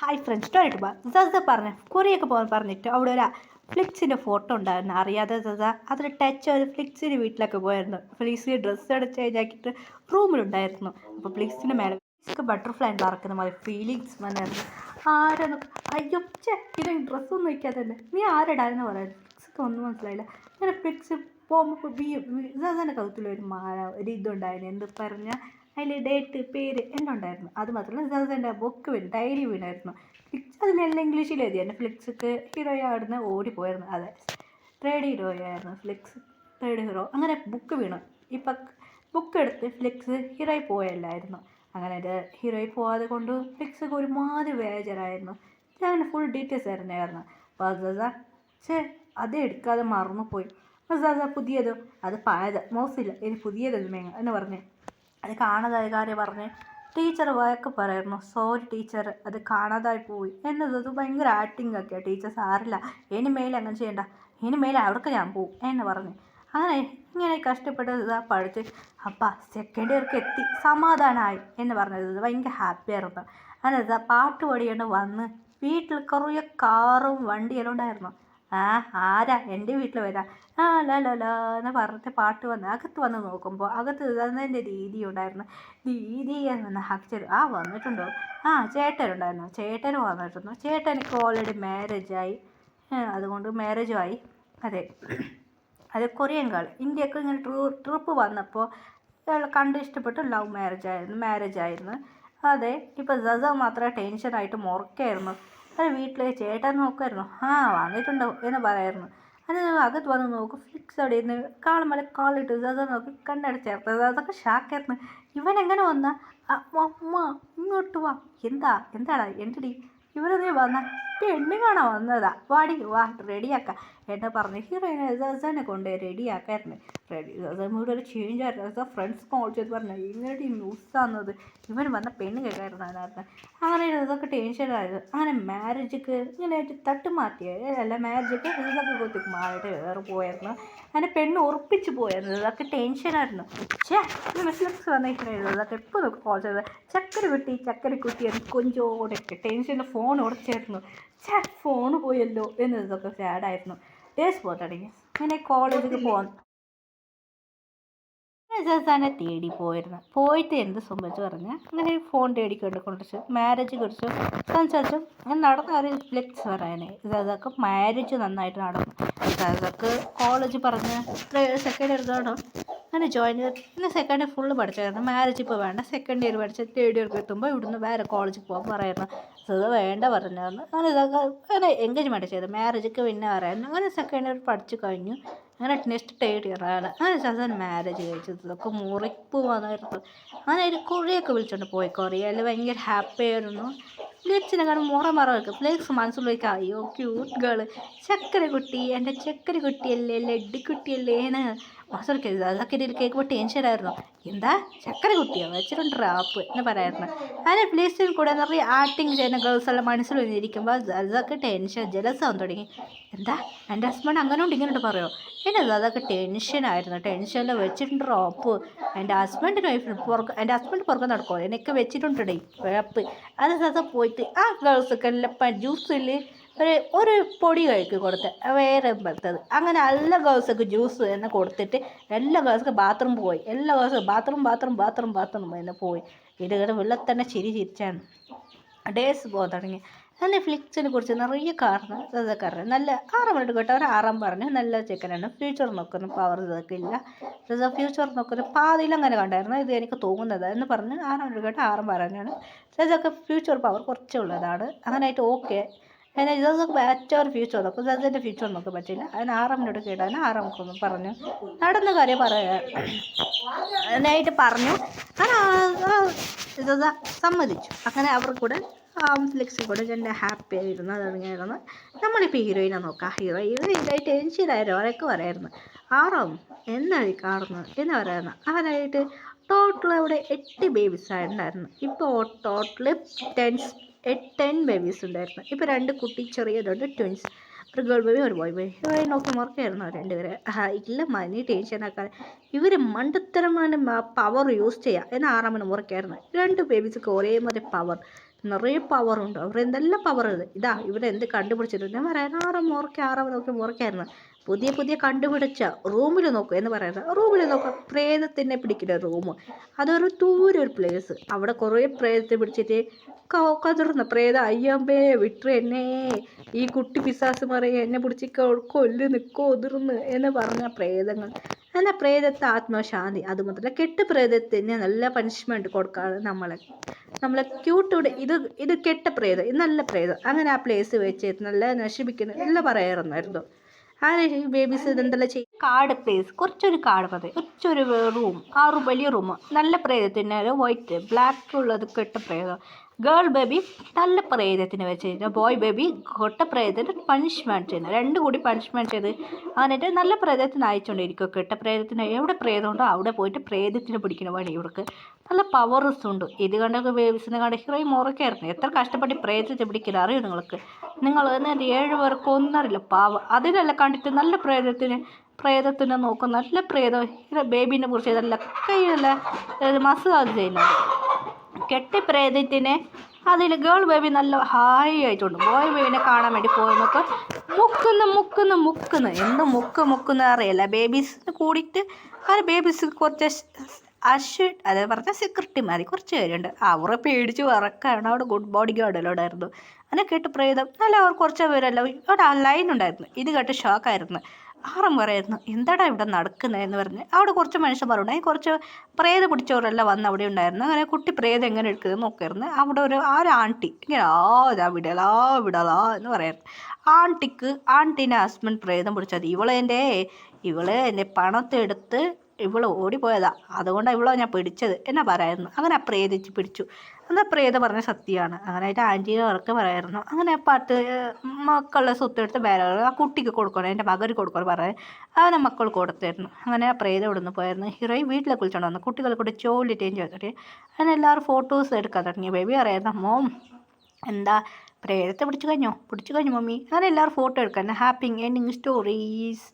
Hi friends സ്റ്റോറിട്ട് പോവാം. സസ പറഞ്ഞു കൊറിയൊക്കെ പോകാൻ പറഞ്ഞിട്ട് അവിടെ ഒരു ഫ്ലിക്സിൻ്റെ ഫോട്ടോ ഉണ്ടായിരുന്നു. അറിയാതെ സസ അതിൽ ടച്ച് ചെയ്ത് ഫ്ലിക്സിൻ്റെ വീട്ടിലൊക്കെ പോയിരുന്നു. ഫ്ലിക്സ് ഡ്രസ്സ് എടുത്ത് ചേഞ്ച് ആക്കിയിട്ട് റൂമിലുണ്ടായിരുന്നു. അപ്പോൾ ഫ്ലിക്സിൻ്റെ മേലെ ഫ്ലിക്സ് ബട്ടർഫ്ലൈ പറക്കുന്ന മാതിരി ഫീലിങ്സ് വന്നായിരുന്നു. ആരെന്ന് അയ്യോ ഇത് ഡ്രസ്സൊന്നും വയ്ക്കാതെ തന്നെ നീ ആരെടാന്ന് പറയാം. ഫ്ലിക്സൊക്കെ ഒന്നും മനസ്സിലായില്ല. അങ്ങനെ ഫ്ലിക്സ് പോകുമ്പോൾ സസൻ്റെ കൗത്തിലൊരു ഒരു ഇതുണ്ടായിരുന്നു. എന്ത് പറഞ്ഞാൽ അതിൽ ഡേറ്റ് പേര് എല്ലാം ഉണ്ടായിരുന്നു. അത് മാത്രമല്ല സസൻ്റെ ബുക്ക് വീണ് ഡയറി വീണായിരുന്നു. ഫ്ലിക്സ് അതിലെല്ലാം ഇംഗ്ലീഷിൽ എഴുതിയായിരുന്നു. ഫ്ലിക്സ്ക്ക് ഹീറോയെ അവിടുന്ന് ഓടിപ്പോയായിരുന്നു. അതെ, തേർഡ് ഹീറോയായിരുന്നു ഫ്ലിക്സ്, തേർഡ് ഹീറോ. അങ്ങനെ ബുക്ക് വീണു. ഇപ്പം ബുക്ക് എടുത്ത് ഫ്ലിക്സ് ഹീറോയിൽ പോയല്ലായിരുന്നു. അങ്ങനെ ഹീറോയിൽ പോകാതെ കൊണ്ട് ഫ്ലിക്സൊക്കെ ഒരുമാതിരി വേജറായിരുന്നു. അങ്ങനെ ഫുൾ ഡീറ്റെയിൽസ് ആയിരുന്നായിരുന്നു. അപ്പോൾ സസ അത് എടുക്കാതെ മറന്നുപോയി. അപ്പോൾ സസ പുതിയതോ അത് പഴയത് മോശമില്ല ഇനി പുതിയതെന്ന് മേങ്ങ എന്ന് പറഞ്ഞ് അത് കാണാതായ കാര്യം പറഞ്ഞ് ടീച്ചർ വഴക്ക് പറയായിരുന്നു. സോറി ടീച്ചർ, അത് കാണാതായി പോയി എന്നത്. അത് ഭയങ്കര ആക്ടിങ് ഒക്കെയാണ് ടീച്ചർ. സാറില്ല, ഇനി മേലെ അങ്ങനെ ചെയ്യണ്ട, ഇനി മേലെ അവർക്ക് ഞാൻ പോവും എന്ന് പറഞ്ഞു. അങ്ങനെ ഇങ്ങനെ കഷ്ടപ്പെട്ട് ഇതാ പഠിച്ച് അപ്പം സെക്കൻഡ് ഇയർക്ക് എത്തി സമാധാനമായി എന്ന് പറഞ്ഞത് ഭയങ്കര ഹാപ്പിയായിരുന്നു. അങ്ങനെ ഇതാ പാട്ട് പാടിയാണ് വന്ന് വീട്ടിൽ കുറേ കാറും വണ്ടിയെല്ലാം ഉണ്ടായിരുന്നു. ആരാ എൻ്റെ വീട്ടിൽ വരാം ലാ ലാ ലാ എന്ന് പറഞ്ഞിട്ട് പാട്ട് വന്ന് അകത്ത് വന്ന് നോക്കുമ്പോൾ അകത്ത് ഇതതിൻ്റെ രീതി ഉണ്ടായിരുന്നു. രീതി എന്ന് ഹാക്കിച്ചേരും വന്നിട്ടുണ്ടോ? ചേട്ടനുണ്ടായിരുന്നു. ചേട്ടന് വന്നിട്ടുണ്ട്. ചേട്ടനിക്ക് ഓൾറെഡി മാരേജായി. അതുകൊണ്ട് മാരേജുമായി. അതെ, അത് കൊറിയൻ ഗേൾ ഇന്ത്യക്ക് ഇങ്ങനെ ട്രിപ്പ് വന്നപ്പോൾ കണ്ട് ഇഷ്ടപ്പെട്ട് ലവ് മാരേജായിരുന്നു. അതെ, ഇപ്പോൾ സസ മാത്രമേ ടെൻഷനായിട്ട് മുറക്കായിരുന്നു. അത് വീട്ടിൽ ചേട്ടൻ നോക്കുമായിരുന്നു. വന്നിട്ടുണ്ടോ എന്ന് പറയായിരുന്നു. അത് അകത്ത് വന്ന് നോക്കും. ഫ്ലിക്സ് അവിടെ ഇരുന്ന് കാണുമ്പോൾ കാളിട്ട് സസ നോക്കി കണ്ണടച്ചേർത്തത്. അതൊക്കെ ഷാക്കായിരുന്നു. ഇവൻ എങ്ങനെ വന്ന അമ്മ ഇങ്ങോട്ട് വാ, എന്താടാ എൻ്റെടി ഇവരതേ വന്ന പെണ്ണ് കാണാൻ വന്നതാ, വാടി വാ റെഡിയാക്കാം എന്നെ പറഞ്ഞ് ഹീറോയിനെ സസനെ കൊണ്ട് റെഡിയാക്കായിരുന്നു. സസമ്മൂടെ ഒരു ചേഞ്ച് ആയിരുന്നു. സസ ഫ്രണ്ട്സ് കോൾ ചെയ്ത് പറഞ്ഞു ഇങ്ങനെ ന്യൂസ് തന്നത് ഇവൻ വന്ന പെണ്ണ് കേൾക്കായിരുന്നു അതിനകത്ത്. അങ്ങനെ ഇതൊക്കെ ടെൻഷനായിരുന്നു. അങ്ങനെ മാരേജൊക്കെ ഇങ്ങനെ തട്ടുമാറ്റിയല്ല, മാരേജൊക്കെ ഇതൊക്കെ കൊത്തിക്ക് മാറിയിട്ട് വേറെ പോയായിരുന്നു. അങ്ങനെ പെണ്ണ് ഉറപ്പിച്ച് പോയായിരുന്നു. ഇതൊക്കെ ടെൻഷനായിരുന്നു. ഫ്ലിക്സ് വന്നിട്ടുണ്ടായിരുന്നു. അതൊക്കെ എപ്പോൾ നോക്കി കോൾ ചെയ്തത് ചക്കര കുട്ടി എന്ന് കൊഞ്ചോടൊക്കെ ടെൻഷനിൽ ഫോൺ ഉടച്ചായിരുന്നു. ഫോൺ പോയല്ലോ എന്നതൊക്കെ സാഡായിരുന്നു. ഡേസ് പോകട്ടെ അങ്ങനെ കോളേജിൽ പോകാൻ സസാനെ തേടി പോയിട്ട് എന്ത് സംഭവിച്ചു പറഞ്ഞാൽ അങ്ങനെ ഫോൺ തേടിക്കൊണ്ട് കൊണ്ടിച്ചു മാരേജ് കുറിച്ച് സംസാരിച്ചു. അങ്ങനെ നടന്ന കാര്യം ഫ്ലെക്സ് പറയാനേ സസാക്ക് മാരേജ് നന്നായിട്ട് നടന്നു. സസാക്ക് കോളേജ് പറഞ്ഞ് സെക്കൻഡ് ഇയർ കാണും അങ്ങനെ ജോയിൻ ചെയ്ത് പിന്നെ സെക്കൻഡ് ഇയർ ഫുള്ള് പഠിച്ചായിരുന്നു. മാരേജ് ഇപ്പോൾ വേണ്ട, സെക്കൻഡ് ഇയർ പഠിച്ച് തേർഡ് ഇയർക്ക് എത്തുമ്പോൾ ഇവിടുന്ന് വേറെ കോളേജിൽ പോകാൻ പറയായിരുന്നു. സസ വേണ്ട പറഞ്ഞായിരുന്നു. അങ്ങനെ എൻഗേജ്മെൻറ്റ് ചെയ്തു. മാരേജൊക്കെ പിന്നെ പറയായിരുന്നു. അങ്ങനെ സെക്കൻഡ് ഇയർ പഠിച്ചു കഴിഞ്ഞു. അങ്ങനെ നെക്സ്റ്റ് തേർഡ് ഇയർ ആണ് അങ്ങനെ സസൻ മാരേജ് കഴിച്ചത്. ഇതൊക്കെ മുറിപ്പ് വന്നായിരുന്നു. അങ്ങനെ ഒരു കൊറിയൊക്കെ വിളിച്ചോണ്ട് പോയി. കൊറിയയിൽ ഭയങ്കര ഹാപ്പി ആയിരുന്നു. ഫ്ലെക്സിനെ കാണും മറ വെക്കും. ഫ്ലെക്സ് മനസ്സിലേക്ക് അയ്യോ ക്യൂട്ട് ഗേള് ചക്കര കുട്ടി, എൻ്റെ ചക്കര കുട്ടിയല്ലേ ലഡ്ഡു കുട്ടിയല്ലേന്ന് മനസ്സിലാക്കരുത്. അതൊക്കെ ഇതിൽ കേൾക്കുമ്പോൾ ടെൻഷനായിരുന്നു. എന്താ ചക്കര കുട്ടിയോ വെച്ചിട്ടുണ്ട് റാപ്പ് എന്ന് പറയായിരുന്നു. അങ്ങനെ ഫ്ലെക്സിൽ കൂടെ നിറയെ ആക്ടിങ് ചെയ്യുന്ന ഗേൾസെല്ലാം മനസ്സിൽ വന്നിരിക്കുമ്പോൾ അതൊക്കെ ടെൻഷൻ ജലസാവാൻ തുടങ്ങി. എന്താ എൻ്റെ ഹസ്ബൻഡ് അങ്ങനെ ഉണ്ട് ഇങ്ങനെ പറയുമോ പിന്നെ അതൊക്കെ ടെൻഷനായിരുന്നു. ടെൻഷനിൽ വെച്ചിട്ടുണ്ട് റാപ്പ്. എൻ്റെ ഹസ്ബൻഡ് പുറകെ നടക്കുമോ എനിക്ക് വെച്ചിട്ടുണ്ടേ റാപ്പ്. അത് സദാ പോയിട്ട് ഗേൾസൊക്കെ എല്ലാം ജ്യൂസിൽ ഒരു പൊടി കഴിക്ക് കൊടുത്ത് വേറെ ബത്തത് അങ്ങനെ എല്ലാ ഗേൾസൊക്കെ ജ്യൂസ് തന്നെ കൊടുത്തിട്ട് എല്ലാ ഗേൾസൊക്കെ ബാത്റൂം പോയി. എല്ലാ ഗേൾസും ബാത്റൂം എന്ന് പോയി. ഇതുകൊണ്ട് വെള്ളം തന്നെ ചിരിച്ചാണ്. ഡേയ്സ് പോകാൻ തുടങ്ങി. അങ്ങനെ ഫ്ലിക്സിനെ കുറിച്ച് നിറയെ കാരണം നല്ല ആറാം കേട്ടവർ ആറാം പറഞ്ഞു നല്ല ചെക്കനാണ്. ഫ്യൂച്ചർ നോക്കുന്നു പവർ ഇതൊക്കെ ഇല്ല. ഫ്യൂച്ചർ നോക്കുന്ന പാതിയിൽ അങ്ങനെ കണ്ടായിരുന്നു. ഇത് എനിക്ക് തോന്നുന്നത് എന്ന് പറഞ്ഞ് ആറാം കേട്ട് ആറാം പറഞ്ഞാണ്. ഇതൊക്കെ ഫ്യൂച്ചർ പവർ കുറച്ചുള്ളതാണ്. അങ്ങനെയായിട്ട് ഓക്കെ അതിന് ഇതൊക്കെ ബെറ്റർ ഫ്യൂച്ചർ നോക്കും. അതിൻ്റെ ഫ്യൂച്ചർ നോക്കാൻ പറ്റില്ല. അതിന് ആറാമിനോട് കേട്ടാൽ ആറാമൊക്കെ പറഞ്ഞു നടന്ന കാര്യം അതിനായിട്ട് പറഞ്ഞു. ഇത് സമ്മതിച്ചു. അങ്ങനെ അവർ കൂടെ ഫ്ലെക്സിൽ കൂടെ എൻ്റെ ഹാപ്പി ആയിരുന്നു. അതറിഞ്ഞായിരുന്നു. നമ്മളിപ്പോൾ ഹീറോയിനെ നോക്കാം. ഹീറോയിനായിട്ട് ടെൻഷനായിരുന്നു. അവരൊക്കെ പറയായിരുന്നു ആറാം എന്നായി കാണുന്നത് എന്ന് പറയുന്നത്. അങ്ങനെയായിട്ട് ടോട്ടൽ അവിടെ 8 ബേബീസ് ഉണ്ടായിരുന്നു. ഇപ്പോൾ ടോട്ടൽ 10 ബേബീസ് ഉണ്ടായിരുന്നു. ഇപ്പോൾ 2 കുട്ടി ചെറിയതുണ്ട് ട്വിൻസ്, ഒരു ഗേൾ ബേബി ഒരു ബോയ് ബേബി. ഇവരെ നോക്കി മറക്കായിരുന്നു രണ്ടുപേരെ. ഇല്ല മനി ടെൻഷനാക്കാൻ ഇവർ മണ്ടത്തരമാണ് പവർ യൂസ് ചെയ്യുക എന്ന് ആറാമന് മുറക്കായിരുന്നു. 2 ബേബീസൊക്കെ ഒരേമാതിരി പവർ നിറയെ പവറുണ്ട്. അവർ എന്തെല്ലാം പവർ ഇതാ ഇവരെന്ത് കണ്ടുപിടിച്ചിട്ടുണ്ട് ഞാൻ പറയാൻ ആറ് നോക്കി മുറക്കായിരുന്നു. പുതിയ പുതിയ കണ്ടുപിടിച്ച റൂമിൽ നോക്കും എന്ന് പറയുന്നത്. റൂമിൽ നോക്കാം പ്രേതത്തിനെ പിടിക്കുന്ന റൂം. അതൊരു ദൂരൊരു പ്ലേസ്. അവിടെ കുറേ പ്രേതത്തെ പിടിച്ചിട്ട് കതിർന്ന പ്രേതം അയ്യമ്പേ വിട്ടു എന്നെ, ഈ കുട്ടി പിശാസ് പറയും എന്നെ പിടിച്ച് കൊല്ലുന്നു കൊതിർന്ന് എന്ന് പറഞ്ഞ പ്രേതങ്ങൾ. എന്നാൽ പ്രേതത്തെ ആത്മശാന്തി അതുമുതല കെട്ട് പ്രേതത്തിന് നല്ല പനിഷ്മെൻറ്റ് കൊടുക്കാതെ നമ്മളെ ക്യൂട്ടൂടെ ഇത് കെട്ട പ്രേതം ഇത് നല്ല പ്രേതം അങ്ങനെ ആ പ്ലേസ് വെച്ച് നല്ല നശിപ്പിക്കുന്നു എല്ലാം പറയാറുണ്ടായിരുന്നു. ആ ബേബീസ് ഇതെന്തെല്ലാം ചെയ്യും കാട് പ്ലേസ് കുറച്ചൊരു കാട് മതി കുറച്ചൊരു റൂം ആ റൂം വലിയ റൂം നല്ല പ്രേതത്തിന് വൈറ്റ് ബ്ലാക്ക് ഉള്ളത് കെട്ട പ്രേതം. ഗേൾ ബേബി നല്ല പ്രേതത്തിന് വെച്ച് കഴിഞ്ഞാൽ ബോയ് ബേബി കൊട്ട പ്രേതത്തിന് പണിഷ്മെൻറ്റ് ചെയ്യുന്നത് രണ്ടും കൂടി പണിഷ്മെൻറ്റ് ചെയ്ത് എന്നിട്ട് നല്ല പ്രേതത്തിന് അയച്ചുകൊണ്ടിരിക്കും. കെട്ട പ്രേതത്തിന് എവിടെ പ്രേതമുണ്ടോ അവിടെ പോയിട്ട് പ്രേതത്തിന് പിടിക്കുന്ന പണി ഇവർക്ക് നല്ല പവേഴ്സ് ഉണ്ട്. ഇത് കണ്ടൊക്കെ ബേബീസിനെ കണ്ട് ഹീറോയി മുറക്കായിരുന്നു. എത്ര കഷ്ടപ്പെട്ട് പ്രേതത്തെ പിടിക്കില്ല അറിയോ നിങ്ങൾക്ക്? നിങ്ങൾ എന്നിട്ട് 7 പേർക്ക് ഒന്നറിയില്ല പാവം അതിനെല്ലാം കണ്ടിട്ട് നല്ല പ്രേതത്തിനെ നോക്കും. നല്ല പ്രേതം ബേബീനെ കുറിച്ച് നല്ല കൈയല്ല മസാജ് ചെയ്യുന്നത്. കെട്ടി പ്രേതത്തിനെ അതിൽ ഗേൾ ബേബി നല്ല ഹായ് ആയിട്ടുണ്ട്. ബോയ് ബേബിനെ കാണാൻ വേണ്ടി പോയപ്പോൾ മുക്കുന്നു എന്ത് മുക്കുന്ന അറിയില്ല. ബേബീസിന് കൂടിയിട്ട് ആ ബേബീസ് കുറച്ച് അതായത് പറഞ്ഞാൽ സെക്യൂരിറ്റിമാർ കുറച്ച് പേരുണ്ട്. അവരെ പേടിച്ച് വറക്കാണ്. അവിടെ ഗുഡ് ബോഡി ഗാർഡെല്ലാം ഉണ്ടായിരുന്നു. അങ്ങനെ കേട്ട് പ്രേതം നല്ല അവർ കുറച്ച് പേരെല്ലാം അവിടെ ആ ലൈൻ ഉണ്ടായിരുന്നു. ഇത് കേട്ട് ഷോക്കായിരുന്നു. ആറും പറയായിരുന്നു എന്താടാ ഇവിടെ നടക്കുന്നതെന്ന് പറഞ്ഞ്. അവിടെ കുറച്ച് മനുഷ്യന്മാരുണ്ടായി കുറച്ച് പ്രേത പിടിച്ചവരെല്ലാം വന്ന് അവിടെ ഉണ്ടായിരുന്നു. അങ്ങനെ കുട്ടി പ്രേതം എങ്ങനെ എടുക്കുന്നത് നോക്കായിരുന്നു. അവിടെ ഒരു ആൻറ്റി ഇങ്ങനെ ഇതാ വിടലാ എന്ന് പറയായിരുന്നു. ആൻറ്റീൻ്റെ ഹസ്ബൻഡ് പ്രേതം പിടിച്ചത് ഇവള് എൻ്റെ പണത്തെടുത്ത് ഇവള് ഓടിപ്പോയതാ അതുകൊണ്ടാണ് ഇവളോ ഞാൻ പിടിച്ചത് എന്നാ പറയായിരുന്നു. അങ്ങനെ ആ പ്രേതിച്ച് പിടിച്ചു. എന്നാൽ പ്രേതം പറഞ്ഞ സത്യമാണ്. അങ്ങനെ ആയിട്ട് ആൻറ്റീനെ ഉറക്കെ പറയായിരുന്നു. അങ്ങനെ മക്കളുടെ സ്വത്തെടുത്ത് വേറെ ആ കുട്ടിക്ക് കൊടുക്കണം എൻ്റെ മകന് കൊടുക്കണം പറയാൻ അവനെ മക്കൾ കൊടുത്തായിരുന്നു. അങ്ങനെ ആ പ്രേതം ഇവിടെ നിന്ന് പോയായിരുന്നു. ഹീറോയിൻ വീട്ടിലെ കുളിച്ചോണ്ട് വന്നു. കുട്ടികളെ കൂടെ ചോലിട്ടേം ചെയ്തിട്ട് അങ്ങനെ എല്ലാവരും ഫോട്ടോസ് എടുക്കാൻ തുടങ്ങി. ബേബി അറിയായിരുന്നു മോം എന്താ പ്രേതത്തെ പിടിച്ചു കഴിഞ്ഞു മമ്മി. അങ്ങനെ എല്ലാവരും ഫോട്ടോ എടുക്കാൻ ഹാപ്പി എൻഡിങ് സ്റ്റോറീസ്.